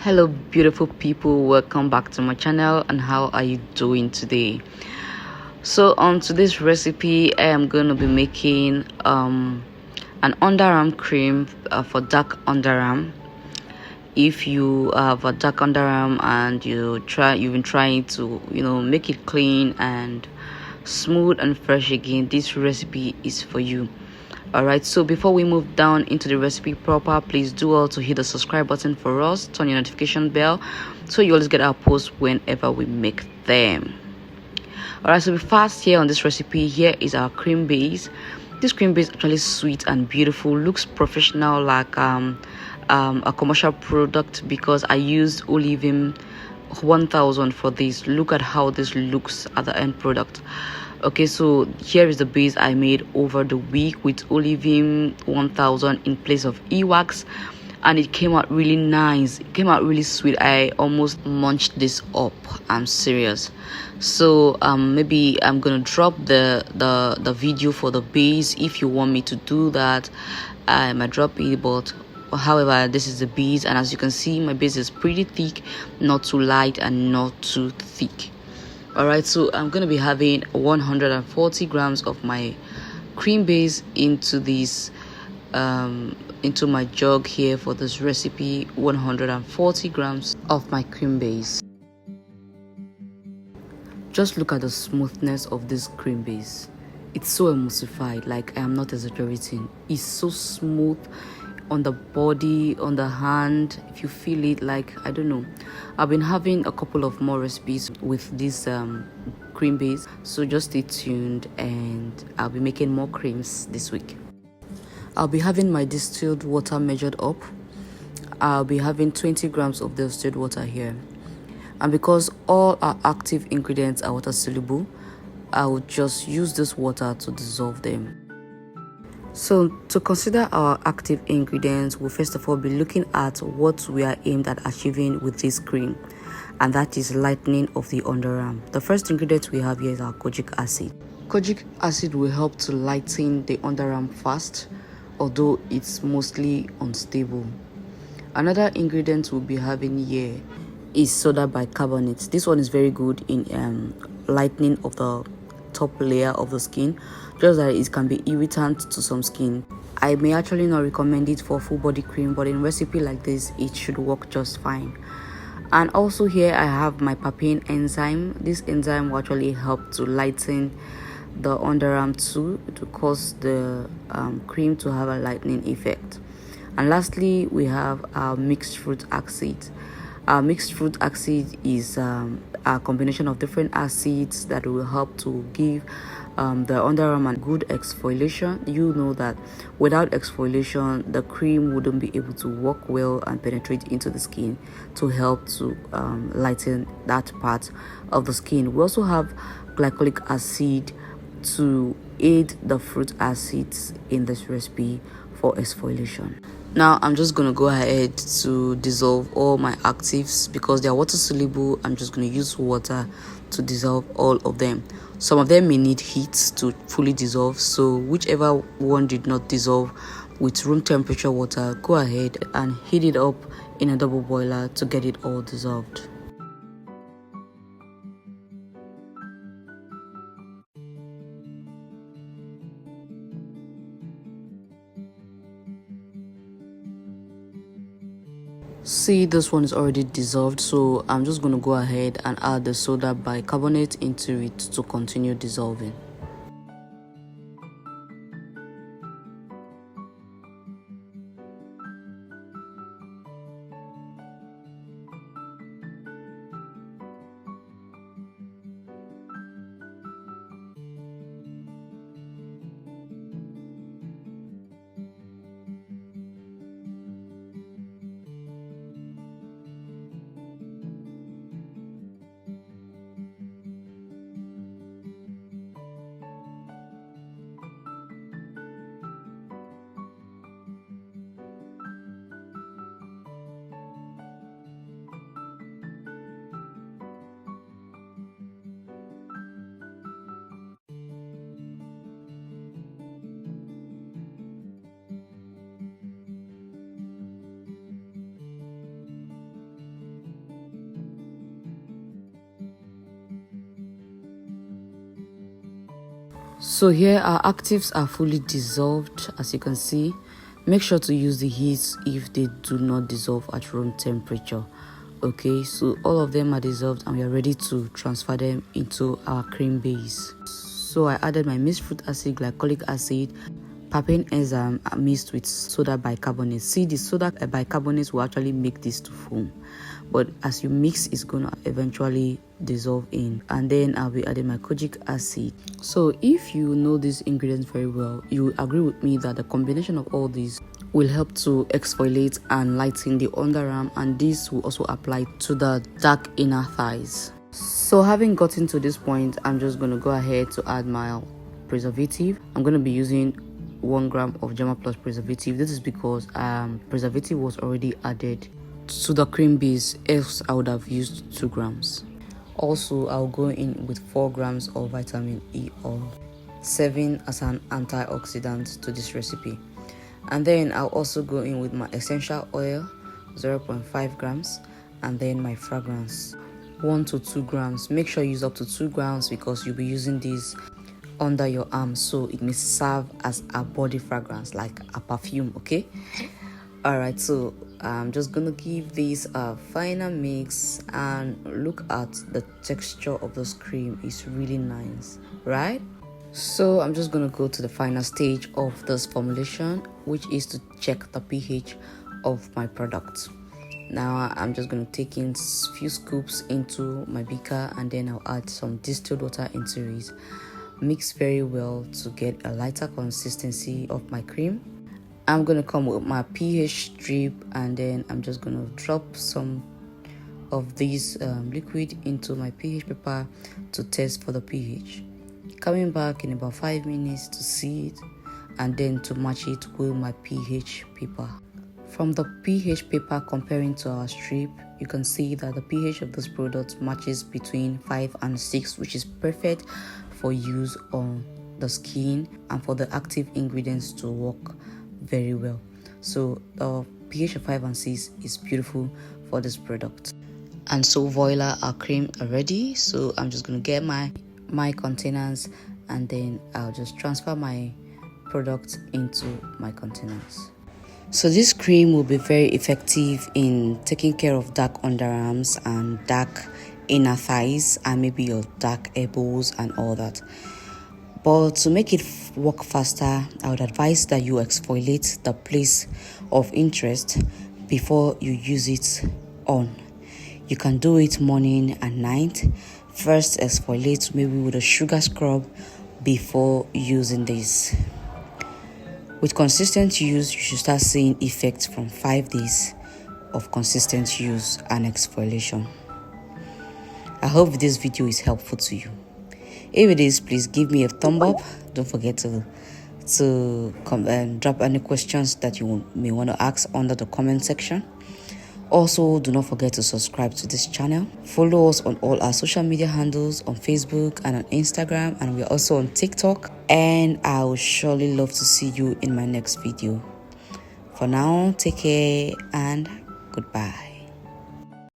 Hello beautiful people, welcome back to my channel. And how are you doing today? So on today's recipe, I am going to be making an underarm cream for dark underarm. If you have a dark underarm and you've been trying to make it clean and smooth and fresh again, this recipe is for you. Alright, so before we move down into the recipe proper, please do also hit the subscribe button for us, turn your notification bell so you always get our posts whenever we make them. Alright, so be fast here on this recipe. Here is our cream base. This cream base is actually sweet and beautiful, looks professional, like a commercial product, because I used Oleavim 1000 for this. Look at how this looks at the end product. Okay, so here is the base I made over the week with Oleavim 1000 in place of e-wax, and it came out really nice. It came out really sweet. I almost munched this up. I'm serious. So maybe I'm gonna drop the video for the base. If you want me to do that, I might drop it, but however, this is the base, and as you can see, my base is pretty thick, not too light and not too thick. Alright, so I'm going to be having 140 grams of my cream base into this into my jug here for this recipe. 140 grams of my cream base. Just look at the smoothness of this cream base. It's so emulsified, like I am not exaggerating. It's so smooth on the body, on the hand. If you feel it, like, I don't know. I've been having a couple of more recipes with this cream base, so just stay tuned and I'll be making more creams this week. I'll be having my distilled water measured up. I'll be having 20 grams of distilled water here, and because all our active ingredients are water soluble, I will just use this water to dissolve them. So to consider our active ingredients, we'll first of all be looking at what we are aimed at achieving with this cream, and that is lightening of the underarm. The first ingredient we have here is our kojic acid. Kojic acid will help to lighten the underarm fast, although it's mostly unstable. Another ingredient we'll be having here is soda bicarbonate. This one is very good in lightening of the top layer of the skin, just that it can be irritant to some skin. I may actually not recommend it for full body cream, but in recipe like this it should work just fine. And also here I have my papain enzyme. This enzyme will actually help to lighten the underarm too, to cause the cream to have a lightening effect. And lastly, we have our mixed fruit acid. Mixed fruit acid is a combination of different acids that will help to give the underarm a good exfoliation. You know that without exfoliation, the cream wouldn't be able to work well and penetrate into the skin to help to lighten that part of the skin. We also have glycolic acid to aid the fruit acids in this recipe for exfoliation. Now I'm just going to go ahead to dissolve all my actives. Because they are water soluble, I'm just going to use water to dissolve all of them. Some of them may need heat to fully dissolve, so whichever one did not dissolve with room temperature water, go ahead and heat it up in a double boiler to get it all dissolved. See, this one is already dissolved, so I'm just going to go ahead and add the soda bicarbonate into it to continue dissolving. So here our actives are fully dissolved, as you can see. Make sure to use the heat if they do not dissolve at room temperature. Okay, so all of them are dissolved and we are ready to transfer them into our cream base. So I added my mixed fruit acid, glycolic acid, papain enzyme mixed with soda bicarbonate. See, the soda bicarbonate will actually make this to foam, but as you mix, it's gonna eventually dissolve in. And then I'll be adding my kojic acid. So if you know these ingredients very well, you will agree with me that the combination of all these will help to exfoliate and lighten the underarm, and this will also apply to the dark inner thighs. So having gotten to this point, I'm just going to go ahead to add my preservative. I'm going to be using 1 gram of Germa Plus preservative. This is because preservative was already added to the cream base, else I would have used 2 grams. Also, I'll go in with 4 grams of vitamin E oil, serving as an antioxidant to this recipe. And then I'll also go in with my essential oil, 0.5 grams, and then my fragrance, 1 to 2 grams. Make sure you use up to 2 grams because you'll be using this under your arm, so it may serve as a body fragrance, like a perfume. Okay, all right, so I'm just gonna give this a final mix, and look at the texture of this cream. It's really nice, right? So I'm just going to go to the final stage of this formulation, which is to check the pH of my product. Now I'm just going to take in a few scoops into my beaker, and then I'll add some distilled water into it. Mix very well to get a lighter consistency of my cream. I'm going to come with my pH strip, and then I'm just going to drop some of this liquid into my pH paper to test for the pH. Coming back in about 5 minutes to see it, and then to match it with my pH paper. From the pH paper comparing to our strip, you can see that the pH of this product matches between 5 and 6, which is perfect for use on the skin and for the active ingredients to work very well. So the pH of 5 and 6 is beautiful for this product. And so voila, our cream are ready. So I'm just going to get my containers, and then I'll just transfer my product into my containers. So this cream will be very effective in taking care of dark underarms and dark inner thighs, and maybe your dark elbows and all that. But to make it work faster, I would advise that you exfoliate the place of interest before you use it on. You can do it morning and night. First, exfoliate maybe with a sugar scrub before using this. With consistent use, you should start seeing effects from 5 days of consistent use and exfoliation. I hope this video is helpful to you. If it is, please give me a thumb up. Don't forget to drop any questions that you may want to ask under the comment section. Also, do not forget to subscribe to this channel. Follow us on all our social media handles on Facebook and on Instagram, and we're also on TikTok. And I will surely love to see you in my next video. For now, take care and goodbye.